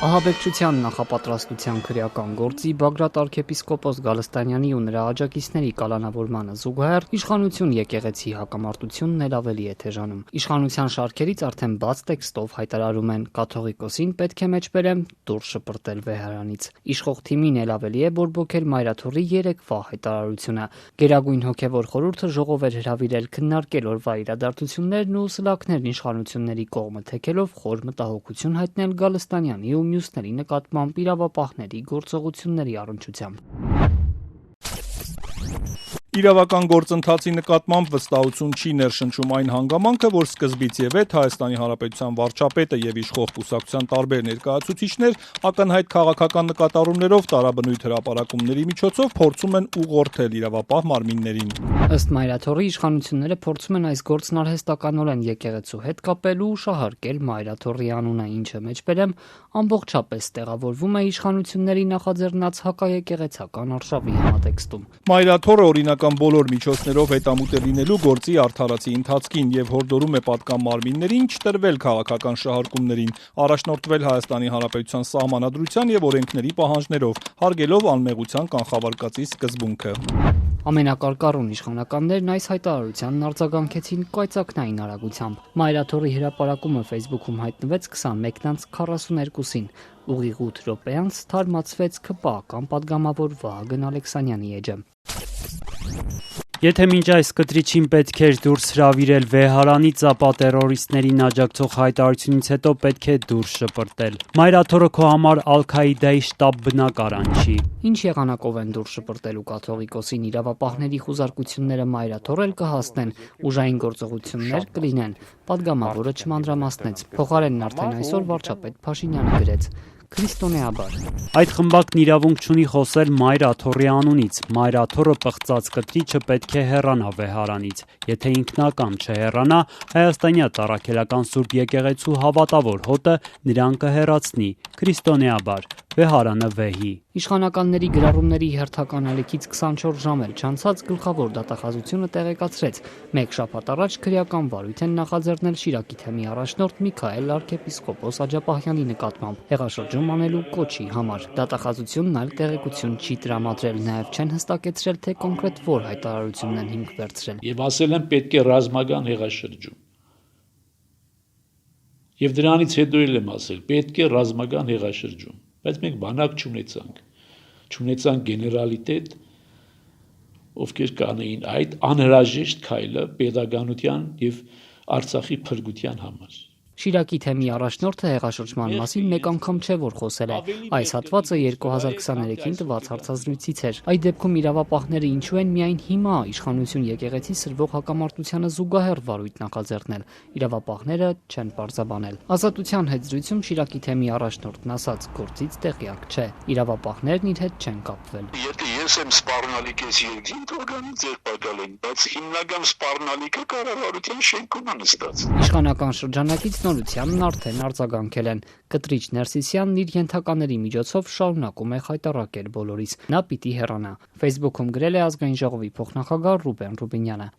Ահաբեկչության նախապատրաստության քրեական գործի Բագրատ arczepiskopos Գալստանյանի ու նրա աջակիցների կալանավորմանը զուգահեռ իշխանություն եկեղեցի հակամարտությունն էլ ավելի է թեժանում։ Իշխանության շարքերից արդեն բաց տեքստով հայտարարում են կաթողիկոսին պետք է մեջ բերեմ, դուրս շպրտել վեհարանից։ Իշխող թիմին էլ ավելի է բորբոքել Մայրաթորի երեկվա հայտարարությունը։ Գերագույն հոգևոր խորհուրդը ժողով էր հրավիրել քննարկել օրվա իրադարձություններն ու սլաքներն իշխանությունների կողմը թեքելով խոր մտահոգություն հայտնել Գալստանյանի ու մյուսների նկատմամբ իրավապահների գործողությունների առնչությամբ։ Իրավական գործընթացի նկատմամբ վստահություն չի ներշնչում այն հանգամանքը, որ սկզբից եւ հետ Հայաստանի Հանրապետության վարչապետը եւ իշխող կուսակցության տարբեր ներկայացուցիչներ ակնհայտ քաղաքական նկատառումներով տարաբնույթ հրապարակումների միջոցով փորձում են ուղղորդել իրավապահ մարմիններին։ Ըստ Մայրաթորի իշխանությունները փորձում են այս գործն արհեստականորեն եկեղեցու հետ կապել ու շահարկել Մայրաթորի անունը, ինչը մեջ բերեմ ամբողջապես տեղավորվում է իշխանությունների նախաձեռնած հակաեկեղեցական արշավի համատեքստում։ Մայրաթորը օրինական բոլոր միջոցներով հետամուտ է լինելու գործի արդարացի ընթացքին եւ հորդորում է պատկան մարմիններին չտրվել քաղաքական շահարկումներին, առաջնորդվել Հայաստանի Հանրապետության սահմանադրության եւ օրենքների պահանջներով, հարգելով անմեղության կանխավարկածի սկզբունքը։ Ամենակարկառուն իշխանականներն այս հայտարարությանն արձագանքեցին կայծակնային արագությամբ։ Մայրաթորի հրապարակումը Facebook-ում հայտնվեց 21:42-ին, ուղիղ 8 րոպե անց թարմացվեց ՔՊԱ-ական պատգամավոր Վահագն Ալեքսանյանի էջը։ Եթե մինչ այս կտրիչին պետք էր դուրս հրավիրել վեհարանից, ապա տերորիստներին աջակցող հայտարարությունից հետո պետք է դուրս շպրտել։ Մայրաթորը քո համար Ալ-Քաիդայի շտաբ բնակարան չի։ Ինչ եղանակով են դուրս շպրտելու կաթողիկոսին իրավապահների խուզարկությունները Մայրաթորել կհասնեն, ուժային գործողություններ կլինեն, պատգամավորը չմանրամասնեց, փոխարենն արդեն այսօր վարչապետ Փաշինյանը գրեց. Քրիստոնեաբար։ Այդ խմբակն իրավունք չունի խոսել Մայրաթորի անունից։ Մայրաթորը պղծած կտրիչը պետք է հեռանա վեհարանից։ Եթե ինքնակամ չհեռանա, հայաստանյա տառաքելական Սուրբ եկեղեցու հավատավոր հոտը նրան կհեռացնի։ Քրիստոնեաբար։ Վեհարանը վեհի։ Իշխանականների գրառումների հերթական ալիքից 24 ժամ էլ չանցած գլխավոր դատախազությունը տեղեկացրեց. մեկ շաբաթ առաջ քրեական վարույթ են նախաձեռնել Շիրակի թեմի առաջնորդ Միքայել arczepiskopos Աջափահյանի նկատմամբ հեղաշրջում անելու կոչի համար։ Դատախազությունն այլ տեղեկություն չի տրամադրել, նաև չեն հստակեցրել, թե կոնկրետ որ հայտարարությունն են հիմք վերցրել։ Եվ ասել են պետք է ռազմական հեղաշրջում։ Եվ դրանից հետո էլ եմ ասել, պետք է ռազմական հեղաշրջում, բայց մենք բանակ չունեցանք գեներալիտետ, ովքեր կանեին այդ անհրաժեշտ քայլը պետականության եւ Արցախի փրկության համար։ Շիրակի թեմի առաջնորդը հեղաշրջման մասին մեկ անգամ չէ որ խոսել է։ Այս հատվածը 2023-ին տված հարցազրույցից էր։ Այդ դեպքում իրավապահները ինչու են միայն հիմա իշխանություն եկեղեցի սրվող հակամարտությանը զուգահեռ վարույթ նախաձեռնել։ Իրավապահները չեն պարզաբանել։ Ազատության հետ զրույցում Շիրակի թեմի առաջնորդն ասաց, գործից տեղյակ չէ։ Իրավապահներն իր հետ չեն կապվել։ Եթե ես եմ սպառնալիք ես երկին օրգանից ձեր պատկալ են, բայց հիմնական սպառնալիքը կառավարության շենքում է նստած։ Իշխանական շրջանակից նորությանն արդեն արձագանքել են։ Կտրիչ Ներսիսյանն իր ենթակաների միջոցով շարունակում է խայտառակել բոլորիս։ Նա պիտի հեռանա։ Facebook-ում գրել է ազգային ժողովի փոխնախագահ Ռուբեն Ռուբինյանը։